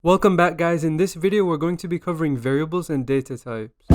Welcome back, guys. In this video we're going to be covering variables and data types.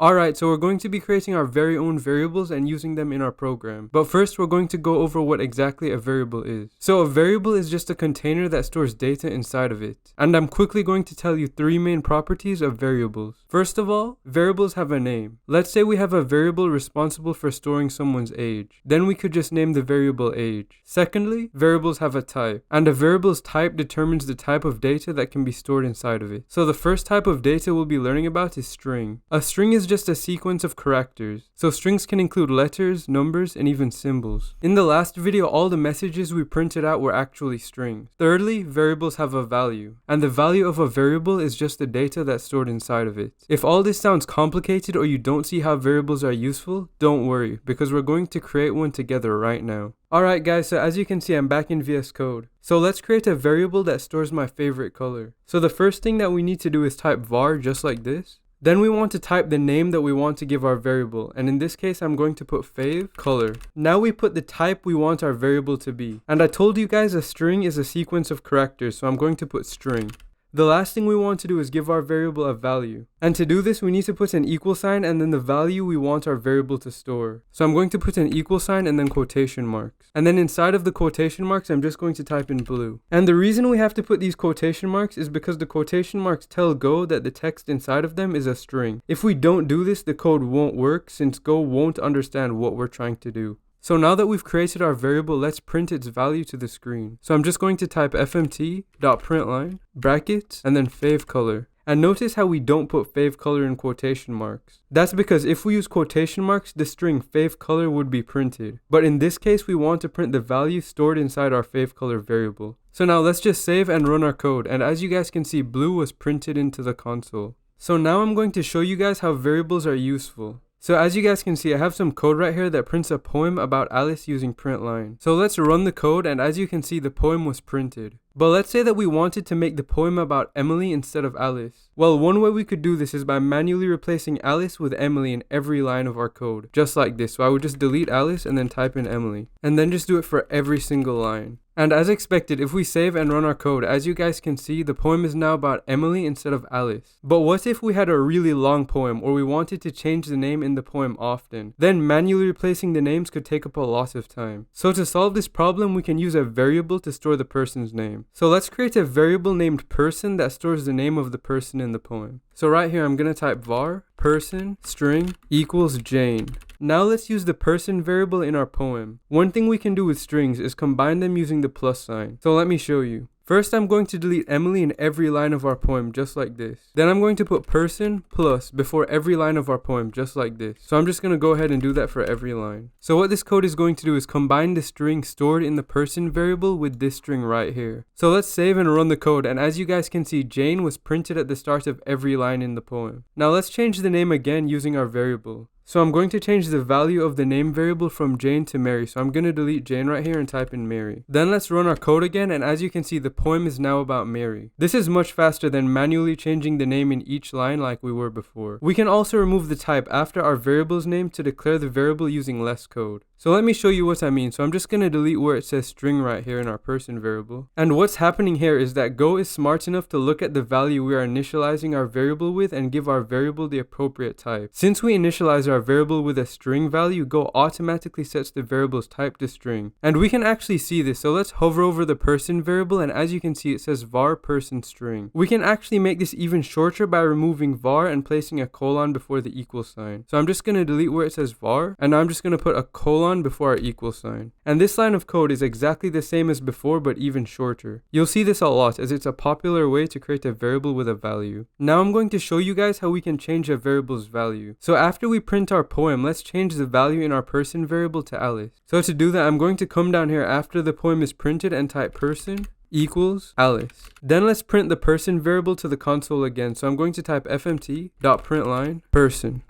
Alright, so we're going to be creating our very own variables and using them in our program. But first we're going to go over what exactly a variable is. So a variable is just a container that stores data inside of it. And I'm quickly going to tell you three main properties of variables. First of all, variables have a name. Let's say we have a variable responsible for storing someone's age. Then we could just name the variable age. Secondly, variables have a type. And a variable's type determines the type of data that can be stored inside of it. So the first type of data we'll be learning about is string. A string is just a sequence of characters. So strings can include letters, numbers, and even symbols. In the last video, all the messages we printed out were actually strings. Thirdly, variables have a value. And the value of a variable is just the data that's stored inside of it. If all this sounds complicated or you don't see how variables are useful, don't worry, because we're going to create one together right now. Alright guys, so as you can see I'm back in VS Code. So let's create a variable that stores my favorite color. So the first thing that we need to do is type var just like this. Then we want to type the name that we want to give our variable, and in this case I'm going to put fav color. Now we put the type we want our variable to be. And I told you guys a string is a sequence of characters, so I'm going to put string. The last thing we want to do is give our variable a value. And to do this we need to put an equal sign and then the value we want our variable to store. So I'm going to put an equal sign and then quotation marks. And then inside of the quotation marks I'm just going to type in blue. And the reason we have to put these quotation marks is because the quotation marks tell Go that the text inside of them is a string. If we don't do this, the code won't work since Go won't understand what we're trying to do. So now that we've created our variable, let's print its value to the screen. So I'm just going to type fmt.println, brackets, and then fav color. And notice how we don't put fav color in quotation marks. That's because if we use quotation marks, the string fav color would be printed. But in this case, we want to print the value stored inside our fav color variable. So now let's just save and run our code. And as you guys can see, blue was printed into the console. So now I'm going to show you guys how variables are useful. So as you guys can see, I have some code right here that prints a poem about Alice using println. So let's run the code, and as you can see, the poem was printed. But let's say that we wanted to make the poem about Emily instead of Alice. Well, one way we could do this is by manually replacing Alice with Emily in every line of our code. Just like this. So I would just delete Alice and then type in Emily. And then just do it for every single line. And as expected, if we save and run our code, as you guys can see, the poem is now about Emily instead of Alice. But what if we had a really long poem, or we wanted to change the name in the poem often? Then manually replacing the names could take up a lot of time. So to solve this problem, we can use a variable to store the person's name. So let's create a variable named person that stores the name of the person in the poem. So right here, I'm going to type var person string equals Jane. Now let's use the person variable in our poem. One thing we can do with strings is combine them using the plus sign. So let me show you. First, I'm going to delete Emily in every line of our poem, just like this. Then I'm going to put person plus before every line of our poem, just like this. So I'm just going to go ahead and do that for every line. So what this code is going to do is combine the string stored in the person variable with this string right here. So let's save and run the code, and as you guys can see, Jane was printed at the start of every line in the poem. Now let's change the name again using our variable. So I'm going to change the value of the name variable from Jane to Mary. So I'm going to delete Jane right here and type in Mary. Then let's run our code again, and as you can see, the poem is now about Mary. This is much faster than manually changing the name in each line like we were before. We can also remove the type after our variable's name to declare the variable using less code. So let me show you what I mean. So I'm just going to delete where it says string right here in our person variable. And what's happening here is that Go is smart enough to look at the value we are initializing our variable with and give our variable the appropriate type. Since we initialize our variable with a string value, Go automatically sets the variable's type to string. And we can actually see this. So let's hover over the person variable, and as you can see, it says var person string. We can actually make this even shorter by removing var and placing a colon before the equal sign. So I'm just going to delete where it says var, and now I'm just going to put a colon before our equal sign. And this line of code is exactly the same as before, but even shorter. You'll see this a lot as it's a popular way to create a variable with a value. Now I'm going to show you guys how we can change a variable's value. So after we print our poem, let's change the value in our person variable to Alice. So to do that, I'm going to come down here after the poem is printed and type person equals Alice. Then let's print the person variable to the console again. So I'm going to type fmt.println person.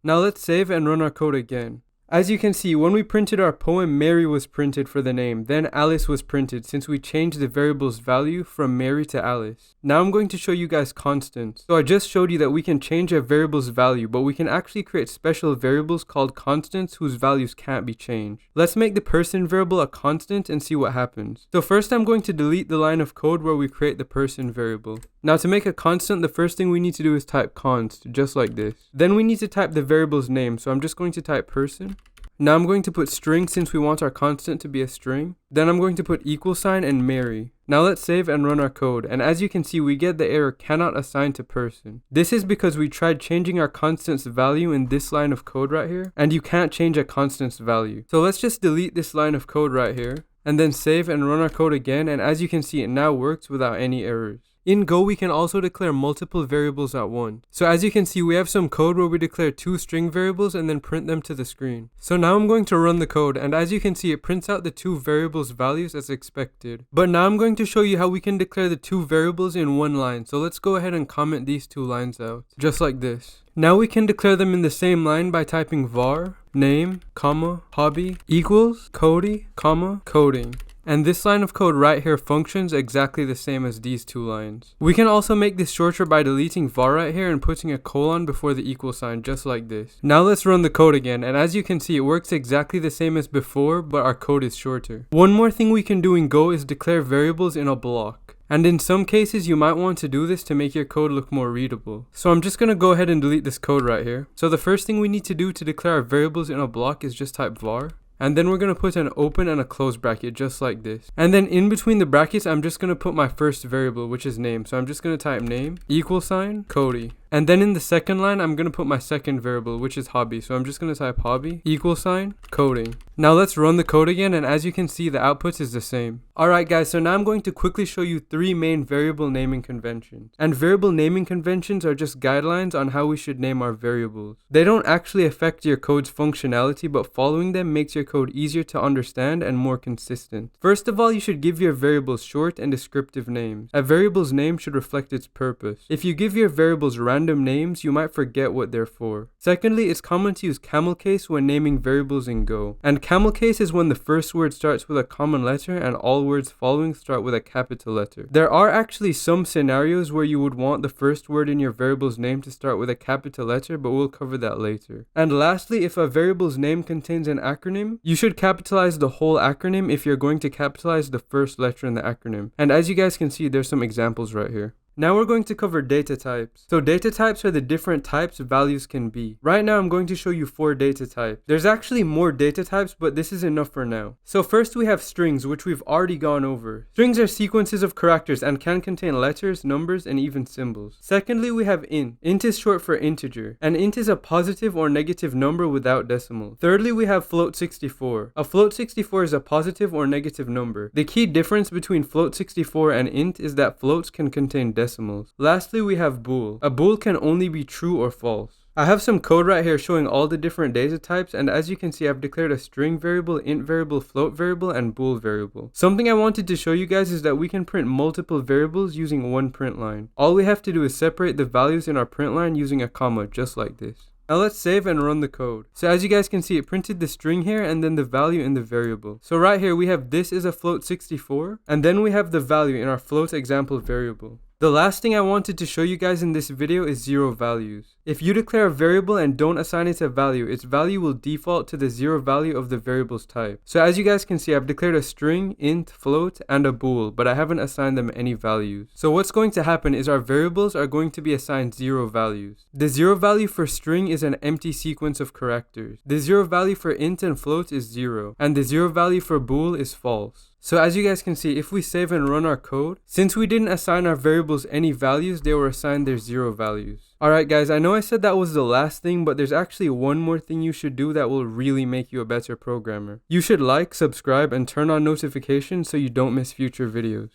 Now let's save and run our code again. As you can see, when we printed our poem, Mary was printed for the name, then Alice was printed since we changed the variable's value from Mary to Alice. Now I'm going to show you guys constants. So I just showed you that we can change a variable's value, but we can actually create special variables called constants whose values can't be changed. Let's make the person variable a constant and see what happens. So first I'm going to delete the line of code where we create the person variable. Now to make a constant, the first thing we need to do is type const, just like this. Then we need to type the variable's name, so I'm just going to type person. Now I'm going to put string since we want our constant to be a string. Then I'm going to put equal sign and Mary. Now let's save and run our code, and as you can see we get the error cannot assign to person. This is because we tried changing our constant's value in this line of code right here, and you can't change a constant's value. So let's just delete this line of code right here, and then save and run our code again, and as you can see it now works without any errors. In Go, we can also declare multiple variables at once. So as you can see, we have some code where we declare 2 string variables and then print them to the screen. So now I'm going to run the code, and as you can see, it prints out the 2 variables values as expected. But now I'm going to show you how we can declare the 2 variables in one line. So let's go ahead and comment these 2 lines out, just like this. Now we can declare them in the same line by typing var, name, comma, hobby, equals, Cody, comma, coding. And this line of code right here functions exactly the same as these 2 lines. We can also make this shorter by deleting var right here and putting a colon before the equal sign, just like this. Now let's run the code again, and as you can see it works exactly the same as before, but our code is shorter. One more thing we can do in Go is declare variables in a block. And in some cases you might want to do this to make your code look more readable. So I'm just going to go ahead and delete this code right here. So the first thing we need to do to declare our variables in a block is just type var. And then we're going to put an open and a close bracket just like this. And then in between the brackets, I'm just going to put my first variable, which is name. So I'm just going to type name, equal sign, Cody. And then in the second line, I'm going to put my second variable, which is hobby. So I'm just going to type hobby, equal sign, coding. Now let's run the code again, and as you can see, the output is the same. Alright guys, so now I'm going to quickly show you 3 main variable naming conventions. And variable naming conventions are just guidelines on how we should name our variables. They don't actually affect your code's functionality, but following them makes your code easier to understand and more consistent. First of all, you should give your variables short and descriptive names. A variable's name should reflect its purpose. If you give your variables random names, you might forget what they're for. Secondly, it's common to use camel case when naming variables in Go. And camel case is when the first word starts with a common letter and all words following start with a capital letter. There are actually some scenarios where you would want the first word in your variable's name to start with a capital letter, but we'll cover that later. And lastly, if a variable's name contains an acronym, you should capitalize the whole acronym if you're going to capitalize the first letter in the acronym. And as you guys can see, there's some examples right here. Now we're going to cover data types. So data types are the different types values can be. Right now I'm going to show you 4 data types. There's actually more data types, but this is enough for now. So first we have strings, which we've already gone over. Strings are sequences of characters and can contain letters, numbers, and even symbols. Secondly, we have int. Int is short for integer. An int is a positive or negative number without decimal. Thirdly, we have float64. A float64 is a positive or negative number. The key difference between float64 and int is that floats can contain decimals. Lastly, we have bool. A bool can only be true or false. I have some code right here showing all the different data types, and as you can see, I've declared a string variable, int variable, float variable, and bool variable. Something I wanted to show you guys is that we can print multiple variables using one print line. All we have to do is separate the values in our print line using a comma, just like this. Now let's save and run the code. So as you guys can see, it printed the string here and then the value in the variable. So right here we have this is a float64, and then we have the value in our float example variable. The last thing I wanted to show you guys in this video is 0 values. If you declare a variable and don't assign it a value, its value will default to the 0 value of the variable's type. So as you guys can see, I've declared a string, int, float, and a bool, but I haven't assigned them any values. So what's going to happen is our variables are going to be assigned 0 values. The 0 value for string is an empty sequence of characters. The 0 value for int and float is 0, and the 0 value for bool is false. So as you guys can see, if we save and run our code, since we didn't assign our variables any values, they were assigned their 0 values. Alright guys, I know I said that was the last thing, but there's actually one more thing you should do that will really make you a better programmer. You should like, subscribe, and turn on notifications so you don't miss future videos.